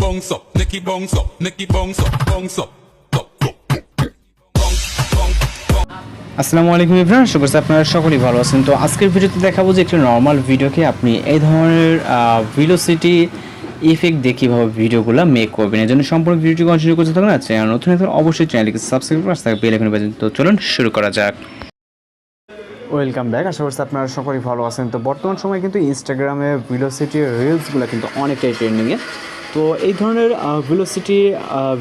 bounce up, Nicky bounce up, Nicky bounce up, bounce up. আসসালামু আলাইকুম everyone, আশা করছি আপনারা সকলেই ভালো আছেন। তো আজকের ভিডিওতে দেখাবো যে একটি নর্মাল ভিডিওকে আপনি এই ধরনের ভেলোসিটি ইফেক্ট দিয়ে কীভাবে ভিডিওগুলো মেক করবেন। এর জন্য সম্পূর্ণ ভিডিওটি কন্টিনিউ করতে থাকুন। আর চ্যানেল নতুন হলে অবশ্যই চ্যানেলটিকে সাবস্ক্রাইব করে রাখতে বেল আইকন বাজান। তো চলুন শুরু করা যাক। ওয়েলকাম ব্যাক, আশা করছি আপনারা সকলেই ভালো আছেন। তো বর্তমান সময়ে কিন্তু ইনস্টাগ্রামে ভেলোসিটি রিলসগুলো কিন্তু অনেকটাই ট্রেন্ডিংয়ে। তো এই ধরনের ভেলোসিটি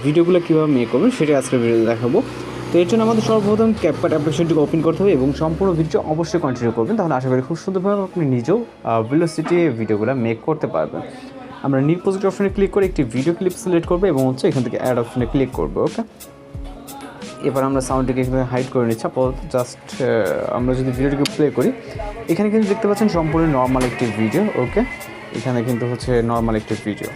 ভিডিওগুলো কীভাবে মেক করবেন সেটা আজকের ভিডিওতে দেখাবো। তো এর জন্য আমাদের সর্বপ্রথম ক্যাপকাট অ্যাপ্লিকেশনটিকে ওপেন করতে হবে এবং সম্পূর্ণ ভিডিও অবশ্যই কন্টিনিউ করবেন, তাহলে আশা করি খুব সুন্দরভাবে আপনি নিজেও ভেলোসিটি ভিডিওগুলো মেক করতে পারবেন। আমরা নিউ প্রজেক্ট অপশনে ক্লিক করে একটি ভিডিও ক্লিপ সিলেক্ট করবো এবং এখান থেকে অ্যাড অপশনে ক্লিক করবো। ওকে, এবার আমরা সাউন্ডটিকে এখানে হাইড করে নিচ্ছি। আপাতত জাস্ট আমরা যদি ভিডিওটিকে প্লে করি, এখানে কিন্তু দেখতে পাচ্ছেন সম্পূর্ণ নর্মাল একটি ভিডিও। ওকে, এখানে কিন্তু নর্মাল একটি ভিডিও।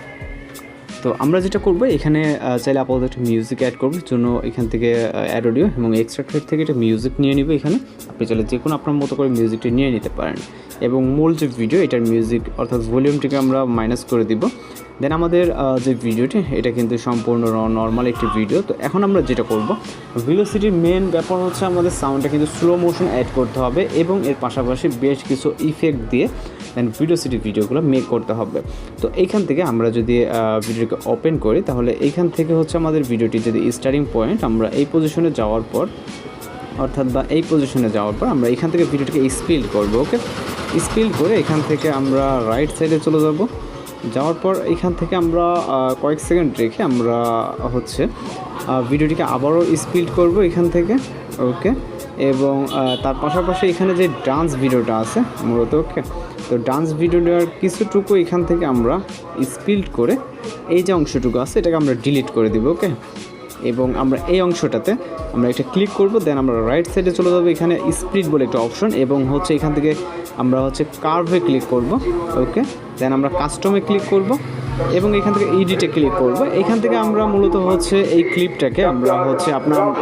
তো আমরা যেটা করবো, এখানে চাইলে আপাতত একটা মিউজিক অ্যাড করবো, জন্য এখান থেকে অ্যাড অডিও এবং এক্সট্রাক্ট থেকে একটা মিউজিক নিয়ে নিব। এখানে আপনি চাইলে যে কোনো আপনার মতো করে মিউজিকটি নিয়ে নিতে পারেন এবং মূল যে ভিডিও এটার মিউজিক অর্থাৎ ভলিউমটিকে আমরা মাইনাস করে দিব। দেন আমাদের যে ভিডিওটি এটা কিন্তু সম্পূর্ণ নর্মাল একটি ভিডিও। তো এখন আমরা যেটা করব, ভেলোসিটির মেন ব্যাপার হচ্ছে আমাদের সাউন্ডটা কিন্তু স্লো মোশন অ্যাড করতে হবে এবং এর পাশাপাশি বেশ কিছু ইফেক্ট দিয়ে দেন ভিডিওগুলো মেক করতে হবে। তো এইখান থেকে আমরা যদি ভিডিওকে ওপেন করি, তাহলে এইখান থেকে আমাদের ভিডিওটি যদি স্টার্টিং পয়েন্ট আমরা এই পজিশনে যাওয়ার পর আমরা এখান থেকে ভিডিওটিকে স্পিড করব। ওকে, স্পিড করে এখান থেকে আমরা রাইট সাইডে চলে যাওয়ার পর এখান থেকে আমরা কয়েক সেকেন্ড রেখে আমরা ভিডিওটিকে আবারও স্পিড করব এখান থেকে। ওকে, এবং তার পাশাপাশি এখানে যে ডান্স ভিডিওটা আছে মূলত, ওকে, তো ডান্স ভিডিওটার কিছুটুকু এখান থেকে আমরা স্পিড করে এই যে অংশটুকু আছে এটাকে আমরা ডিলিট করে দিব। ওকে, এবং আমরা এই অংশটাতে আমরা একটা ক্লিক করব, দেন আমরা রাইট সাইডে চলে যাবো, এখানে স্প্লিট বলে একটা অপশন এবং এখান থেকে আমরা কার্ভে ক্লিক করব। ওকে, দেন আমরা কাস্টমে ক্লিক করব এবং এখান থেকে এডিটে ক্লিক করব। এখান থেকে আমরা মূলত এই ক্লিপটাকে আমরা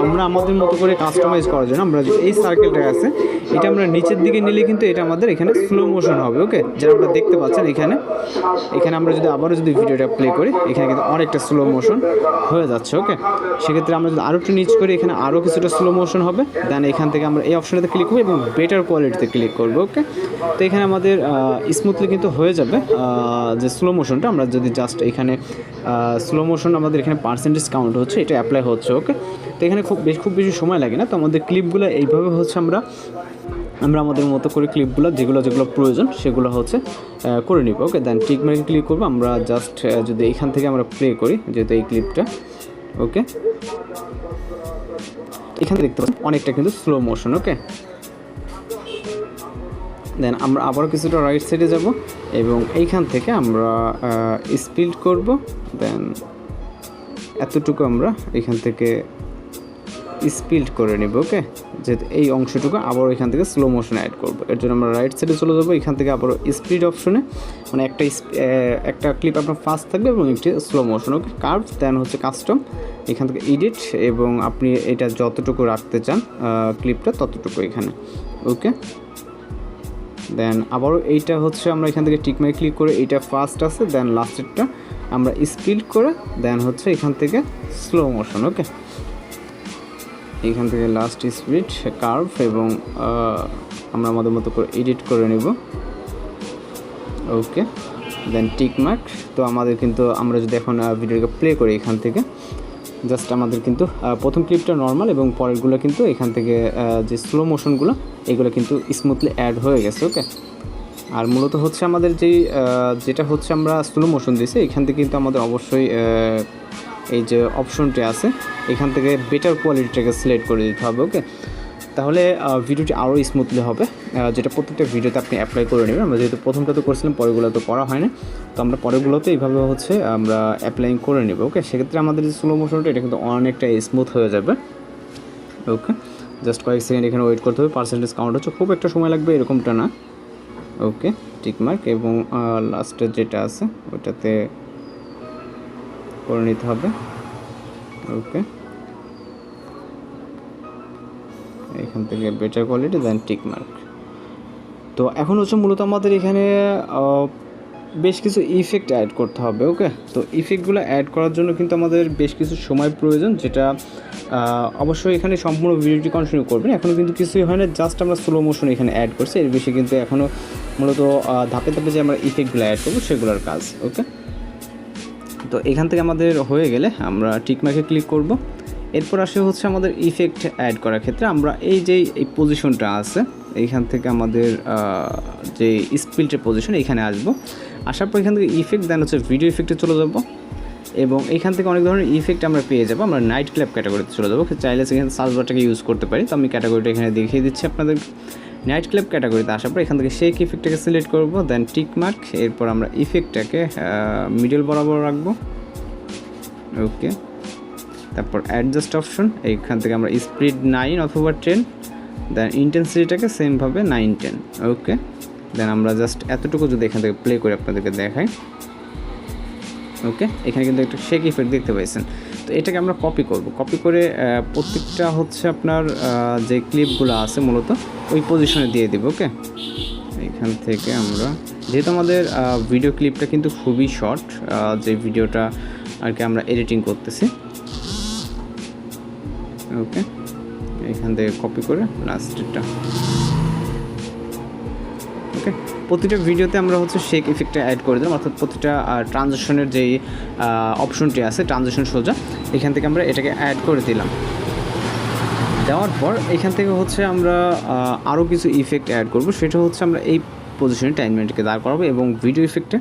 আমরা আমাদের মতো করে কাস্টমাইজ করার জন্য আমরা এই সার্কেলটা আছে এটা আমরা নিচের দিকে নিলে কিন্তু এটা আমাদের এখানে স্লো মোশন হবে। ওকে, যেটা আপনারা দেখতে পাচ্ছেন এখানে আমরা যদি আবারও ভিডিওটা প্লে করি, এখানে কিন্তু অনেকটা স্লো মোশন হয়ে যাচ্ছে। ওকে, সেক্ষেত্রে আমরা যদি আরও একটু নিচ করি, এখানে আরও কিছুটা স্লো মোশন হবে। দেন এখান থেকে আমরা এই অপশনটাতে ক্লিক করবো এবং বেটার কোয়ালিটিতে ক্লিক করবো। ওকে, তো এখানে আমাদের স্মুথলি কিন্তু হয়ে যাবে যে স্লো মোশনটা। আমরা যদি জাস্ট এখানে স্লো মোশন আমাদের এখানে পার্সেন্টেজ কাউন্ট হচ্ছে, এটা অ্যাপ্লাই হচ্ছে। ওকে, তো এখানে খুব বেশি সময় লাগে না। তো আমাদের ক্লিপগুলো এইভাবে আমরা আমাদের মতো করে ক্লিপগুলো যেগুলো প্রয়োজন সেগুলো করে নিব। ওকে, দেন টিক মার্কে ক্লিক করবো। আমরা জাস্ট যদি এখান থেকে আমরা প্লে করি যেহেতু এই ক্লিপটা, ওকে, এখানে দেখতে পাচ্ছি অনেকটা কিন্তু স্লো মোশন। ওকে, দেন আমরা আবারও কিছুটা রাইট সাইডে যাব এবং এইখান থেকে আমরা স্পিড করব। দেন এতটুকু আমরা এখান থেকে স্পিড করে নেব। ওকে, যেহেতু এই অংশটুকু আবার এখান থেকে স্লো মোশন অ্যাড করব, এর জন্য আমরা রাইট সাইডে চলে যাব। এখান থেকে আবারও স্পিড অপশনে মানে একটা ক্লিপ আপনার ফাস্ট থাকবে এবং একটি স্লো মোশন। ওকে, কার্ভ, দেন কাস্টম, এখান থেকে এডিট এবং আপনি এটা যতটুকু রাখতে চান ক্লিপটা ততটুকু এখানে। ওকে, দেন আবারও এইটা আমরা এখান থেকে টিক মার্কে ক্লিক করে এইটা ফাস্ট আছে, দেন লাস্টেরটা আমরা স্পিড করে দেন এখান থেকে স্লো মোশন। ওকে, এখান থেকে লাস্ট স্পিড কার্ভ এবং আমরা আমাদের মতো করে এডিট করে নেব। ওকে, দেন টিক মার্ক। তো আমাদের কিন্তু আমরা যদি এখন ভিডিওটাকে প্লে করি, এখান থেকে জাস্ট আমাদের কিন্তু প্রথম ক্লিপটা নর্মাল এবং পরেরগুলো কিন্তু এখান থেকে যে স্লো মোশনগুলো এগুলো কিন্তু স্মুথলি অ্যাড হয়ে গেছে। ওকে, আর মূলত আমাদের যেটা আমরা স্লো মোশন দিয়েছি এখান থেকে কিন্তু আমাদের অবশ্যই এই যে অপশনটি আছে এখান থেকে বেটার কোয়ালিটিটাকে সিলেক্ট করে দিতে হবে। ওকে, তাহলে ভিডিওটি আরও স্মুথলি হবে, যেটা প্রত্যেকটা ভিডিওতে আপনি অ্যাপ্লাই করে নেবেন। আমরা যেহেতু প্রথমটা তো করছিলাম, পরেরগুলো তো করা হয় না, তো আমরা পরেরগুলোতে এইভাবে আমরা অ্যাপ্লাই করে নেব। ওকে, সেক্ষেত্রে আমাদের যে স্লো মোশনটা এটা কিন্তু অনেকটা স্মুথ হয়ে যাবে। ওকে, জাস্ট কয়েক সেকেন্ড এখানে ওয়েট করতে হবে। পার্সেন্টেজ কাউন্ট হচ্ছে, খুব একটা সময় লাগবে এরকমটা না। ওকে, টিক মার্ক এবং লাস্টের যেটা আছে ওটাতে করে নিতে হবে। ওকে, এখান থেকে বেটার কোয়ালিটি, দেন টিক মার্ক। তো এখন মূলত আমাদের এখানে বেশ কিছু ইফেক্ট অ্যাড করতে হবে। ওকে, তো ইফেক্টগুলো অ্যাড করার জন্য কিন্তু আমাদের বেশ কিছু সময় প্রয়োজন, যেটা অবশ্যই এখানে সম্পূর্ণ ভিডিওটি কন্টিনিউ করবেন। এখনও কিন্তু কিছুই হয় না, জাস্ট আমরা স্লো মোশন এখানে অ্যাড করছি, এর বেশি কিন্তু এখনও মূলত ধাপে ধাপে যে আমরা ইফেক্টগুলো অ্যাড করবো সেগুলোর কাজ। ওকে, তো এখান থেকে আমাদের হয়ে গেলে আমরা টিকমার্কে ক্লিক করব। এরপর আসে হচ্ছে আমাদের ইফেক্ট অ্যাড করার ক্ষেত্রে আমরা এই পজিশনটা আছে, এইখান থেকে আমাদের যে স্পিল্টের পজিশন এখানে আসবো। আসার পর এখান থেকে ইফেক্ট, দেন হচ্ছে ভিডিও ইফেক্টে চলে যাব এবং এখান থেকে অনেক ধরনের ইফেক্ট আমরা পেয়ে যাবো। আমরা নাইট ক্ল্যাপ ক্যাটাগরিতে চলে যাবো, চাইলে সেখানে সার্চ বারটাকে ইউজ করতে পারি। তো আমি ক্যাটাগরিটা এখানে দেখিয়ে দিচ্ছি আপনাদের। নাইট ক্ল্যাপ ক্যাটাগরিতে আসার পর এখান থেকে শেক ইফেক্টটাকে সিলেক্ট করব, দেন টিকমার্ক। এরপর আমরা ইফেক্টটাকে মিডল বরাবর রাখবো। ওকে, তারপর অ্যাডজাস্ট অপশন, এইখান থেকে আমরা স্পিড 9 অথবা 10, দেন ইন্টেন্সিটিটাকে সেমভাবে 9-10। ওকে, দেন আমরা জাস্ট এতটুকু যদি এখান থেকে প্লে করে আপনাদেরকে দেখাই। ওকে, এখানে কিন্তু একটা শেক ইফেক্ট দেখতে পাইছেন। তো এটাকে আমরা কপি করব, কপি করে প্রত্যেকটা হচ্ছে আপনার যে ক্লিপগুলো আছে মূলত ওই পজিশনে দিয়ে দেব। ওকে, এখান থেকে আমরা, যেহেতু আমাদের ভিডিও ক্লিপটা কিন্তু খুবই শর্ট, যে ভিডিওটা আর কি আমরা এডিটিং করতেছি। ওকে, এখান থেকে কপি করে লাস্টেরটা। ওকে, প্রতিটা ভিডিওতে আমরা হচ্ছে শেক ইফেক্টটা অ্যাড করে দিলাম, অর্থাৎ প্রতিটা ট্রানজিশনের যেই অপশনটি আছে ট্রানজিশন সোজা, এখান থেকে আমরা এটাকে অ্যাড করে দিলাম। দেওয়ার পর এখান থেকে হচ্ছে আমরা আরও কিছু ইফেক্ট অ্যাড করব, সেটা হচ্ছে আমরা এই পজিশনে টাইমলাইনটাকে দাঁড় করাবো এবং ভিডিও ইফেক্টে।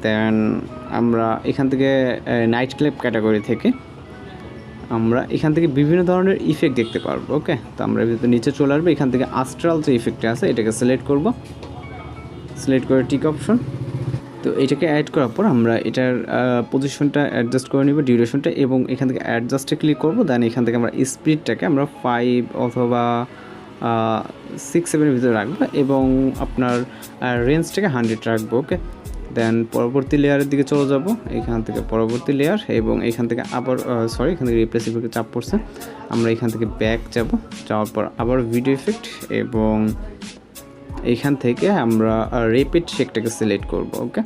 দেন আমরা এখান থেকে নাইট ক্লিপ ক্যাটাগরি থেকে আমরা এখান থেকে বিভিন্ন ধরনের ইফেক্ট দেখতে পারবো। ওকে, তো আমরা নিচে চলে আসবো, এখান থেকে আস্ট্রাল যে ইফেক্টটা আছে এটাকে সিলেক্ট করব, সিলেক্ট করে টিক অপশন। তো এটাকে অ্যাড করার পর আমরা এটার পজিশনটা অ্যাডজাস্ট করে নিব, ডিউরেশনটা, এবং এখান থেকে অ্যাডজাস্টে ক্লিক করব। দেন এখান থেকে আমরা স্পিডটাকে আমরা 5 অথবা 6-7 ভিতরে রাখবো এবং আপনার রেঞ্জটাকে 100 রাখবো। ওকে, দেন পরবর্তী লেয়ারের দিকে চলে যাব, এখান থেকে পরবর্তী লেয়ার, এবং এখান থেকে আবার এখান থেকে রিপ্লেস ইফেক্টে চাপ পড়ছে, আমরা এখান থেকে ব্যাক যাব, যাওয়ার পর আবার ভিডিও ইফেক্ট, এবং এইখান থেকে আমরা রিপিট শেকটাকে সিলেক্ট করব। ওকে,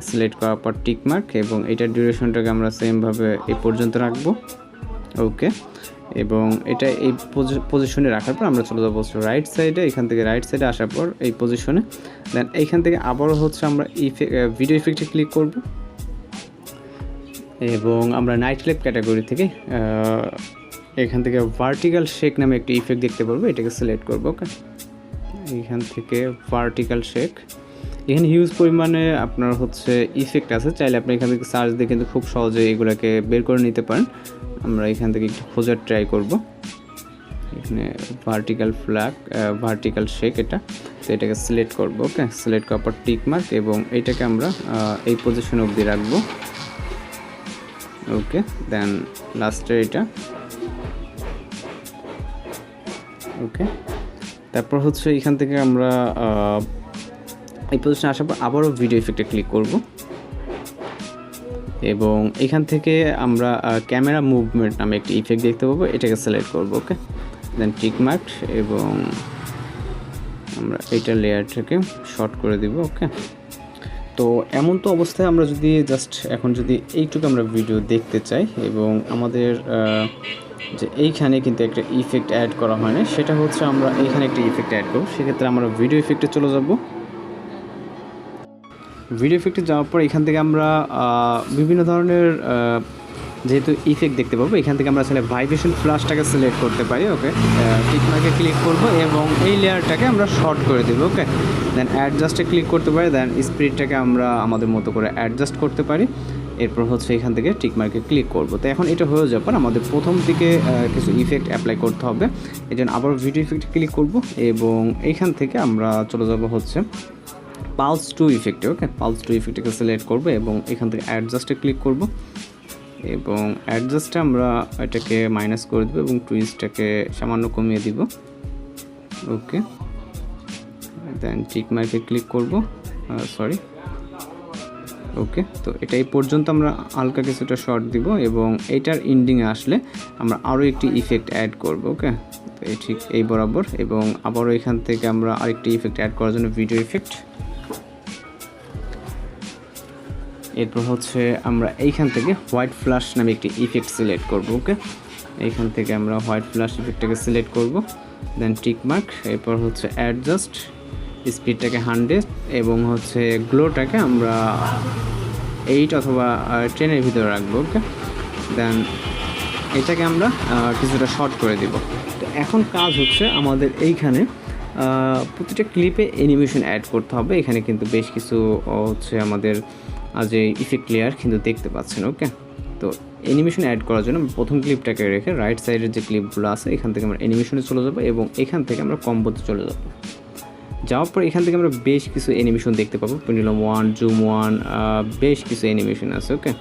সিলেক্ট করার পর টিকমার্ক, এবং এটার ডিউরেশনটাকে আমরা সেমভাবে এই পর্যন্ত রাখবো। ওকে, এবং এটা এই পজিশনে রাখার পর আমরা চলে যাবো রাইট সাইডে, এখান থেকে রাইট সাইডে আসার পর এই পজিশনে, দেন এইখান থেকে আবারও হচ্ছে আমরা ভিডিও ইফেক্টে ক্লিক করব এবং আমরা নাইট ক্লিপ ক্যাটাগরি থেকে এখান থেকে ভার্টিক্যাল শেক নামে একটি ইফেক্ট দেখতে পারবো, এটাকে সিলেক্ট করবো। ওকে, এখান থেকে ভার্টিক্যাল শেক, এখানে হিউজ পরিমাণে আপনার হচ্ছে ইফেক্ট আছে, চাইলে আপনি এখান থেকে সার্চ দিয়ে কিন্তু খুব সহজে এগুলোকে বের করে নিতে পারেন। আমরা এখান থেকে একটু খোঁজার ট্রাই করব, এখানে ভার্টিক্যাল শেক এটা, তো এটাকে সিলেক্ট করব। ওকে, সিলেক্ট করার পর টিকমার্ক, এবং এটাকে আমরা এই পজিশনে অবধি রাখবো। ওকে, দেন লাস্টে এটা। ওকে, তারপর হচ্ছে এখান থেকে আমরা এই পজিশনে আসার পর আবারও ভিডিও ইফেক্টে ক্লিক করব এবং এখান থেকে আমরা ক্যামেরা মুভমেন্ট নামে একটি ইফেক্ট দেখতে পাবো, এটাকে সিলেক্ট করব। ওকে, দেন টিকমার্ক, এবং আমরা এটা লেয়ারটাকে শর্ট করে দিব। ওকে, তো এমন তো অবস্থায় আমরা যদি জাস্ট এখন যদি এইটুকু আমরা ভিডিও দেখতে চাই এবং আমাদের যে এইখানে কিন্তু একটা ইফেক্ট অ্যাড করা হয় না, সেটা হচ্ছে আমরা এইখানে একটা ইফেক্ট অ্যাড করব। সেক্ষেত্রে আমরা ভিডিও ইফেক্টে চলে যাব। ভিডিও ইফেক্টে যাওয়ার পর এখান থেকে আমরা বিভিন্ন ধরনের যেহেতু ইফেক্ট দেখতে পাবো, এখান থেকে আমরা আসলে ভাইব্রেশন ফ্ল্যাশটাকে সিলেক্ট করতে পারি। ওকে, টিকমার্কে ক্লিক করব এবং এই লেয়ারটাকে আমরা শর্ট করে দেব। ওকে, দেন অ্যাডজাস্টে ক্লিক করতে পারি, দেন স্পিডটাকে আমরা আমাদের মতো করে অ্যাডজাস্ট করতে পারি। এরপর হচ্ছে এখান থেকে টিকমার্কে ক্লিক করব। তো এখন এটা হয়ে যাওয়ার পর আমাদের প্রথম দিকে কিছু ইফেক্ট অ্যাপ্লাই করতে হবে, এই জন্য আবার ভিডিও ইফেক্টে ক্লিক করব এবং এইখান থেকে আমরা চলে যাব হচ্ছে পালস টু ইফেক্টে। ওকে, পালস টু ইফেক্টটাকে সিলেক্ট করব এবং এখান থেকে অ্যাডজাস্টে ক্লিক করব এবং অ্যাডজাস্টে আমরা এটাকে মাইনাস করে দেবো এবং টুইস্টটাকে সামান্য কমিয়ে দিব। ওকে, দেন টিকমার্কে ক্লিক করব, ওকে, তো এটা এই পর্যন্ত আমরা হালকা কিছুটা শর্ট দিব এবং এটার এন্ডিংয়ে আসলে আমরা আরও একটি ইফেক্ট অ্যাড করব। ওকে, তো এই ঠিক এই বরাবর, এবং আবারও এখান থেকে আমরা আরেকটি ইফেক্ট অ্যাড করার জন্য ভিডিও ইফেক্ট, এরপর হচ্ছে আমরা এইখান থেকে হোয়াইট ফ্ল্যাশ নামে একটি ইফেক্ট সিলেক্ট করব। ওকে, এইখান থেকে আমরা হোয়াইট ফ্ল্যাশ ইফেক্টটাকে সিলেক্ট করব, দেন টিক মার্ক। এরপর হচ্ছে অ্যাডজাস্ট স্পিডটাকে 100 এবং হচ্ছে গ্লোটাকে আমরা 8 অথবা 10-এর ভিতরে রাখবো। ওকে, দেন এটাকে আমরা কিছুটা শর্ট করে দিব। তো এখন কাজ হচ্ছে আমাদের এইখানে প্রতিটা ক্লিপে অ্যানিমেশন অ্যাড করতে হবে। এখানে কিন্তু বেশ কিছু হচ্ছে আমাদের যে ইফেক্ট লেয়ার কিন্তু দেখতে পাচ্ছেন। ওকে, তো অ্যানিমেশন অ্যাড করার জন্য প্রথম ক্লিপটাকে রেখে রাইট সাইডের যে ক্লিপগুলো আছে এখান থেকে আমরা অ্যানিমেশনে চলে যাবো এবং এখান থেকে আমরা কম্বোতে চলে যাব। যাওয়ার পর এখান থেকে আমরা বেশ কিছু অ্যানিমেশন দেখতে পাবো। পেন্ডুলাম 1, জুম 1, বেশ কিছু অ্যানিমেশন আছে। ওকে,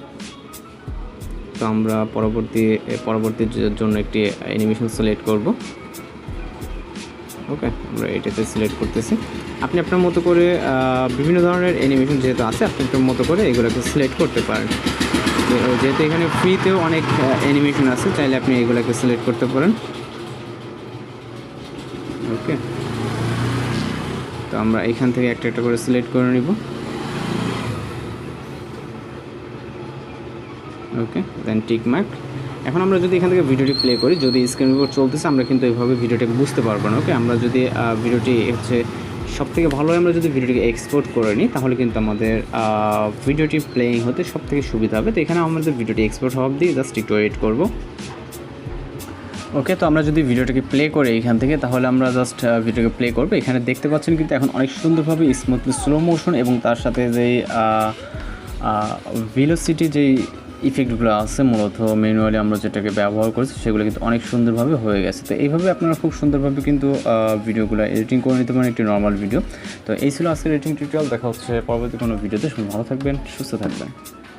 তো আমরা পরবর্তীর জন্য একটি অ্যানিমেশন সিলেক্ট করব। ওকে, আমরা এটাতে সিলেক্ট করতেছি। আপনি আপনার মতো করে বিভিন্ন ধরনের অ্যানিমেশন যেহেতু আছে আপনি আপনার মতো করে এগুলোকে সিলেক্ট করতে পারেন। যেহেতু এখানে ফ্রিতেও অনেক অ্যানিমেশন আছে, চাইলে আপনি এগুলোকে সিলেক্ট করতে পারেন। ওকে, তো আমরা এখান থেকে একটা একটা করে সিলেক্ট করে নিব। ওকে, দেন টিক মার্ক। এখন আমরা যদি এখান থেকে ভিডিওটি প্লে করি, যদি স্ক্রিন রিকর্ড চলতেছে আমরা কিন্তু এইভাবে ভিডিওটাকে বুঝতে পারবো না। ওকে, আমরা যদি ভিডিওটি হচ্ছে সবথেকে ভালো হয় আমরা যদি ভিডিওটিকে এক্সপোর্ট করে নিই তাহলে কিন্তু আমাদের ভিডিওটি প্লেয়িং হতে সবথেকে সুবিধা হবে। তো এখানে আমাদের ভিডিওটি এক্সপোর্ট হওয়া অবধি জাস্ট একটু ওয়েট করবো। ওকে, তো আমরা যদি ভিডিওটাকে প্লে করে এখান থেকে তাহলে আমরা জাস্ট ভিডিওকে প্লে করবো। এখানে দেখতে পাচ্ছেন কিন্তু এখন অনেক সুন্দরভাবে স্মুথলি স্লো মোশন এবং তার সাথে যেই ভেলোসিটি যেই ইফেক্টগুলো আছে মূলত ম্যানুয়ালি আমরা যেটাকে ব্যবহার করেছি সেগুলো কিন্তু অনেক সুন্দরভাবে হয়ে গেছে। তো এইভাবে আপনারা খুব সুন্দরভাবে কিন্তু ভিডিওগুলো এডিটিং করে নিতে পারেন, একটি নর্মাল ভিডিও। তো এই ছিল আজকের এডিটিং টিউটোরিয়াল। দেখা হচ্ছে পরবর্তী কোনো ভিডিওতে। ভালো থাকবেন, সুস্থ থাকবেন।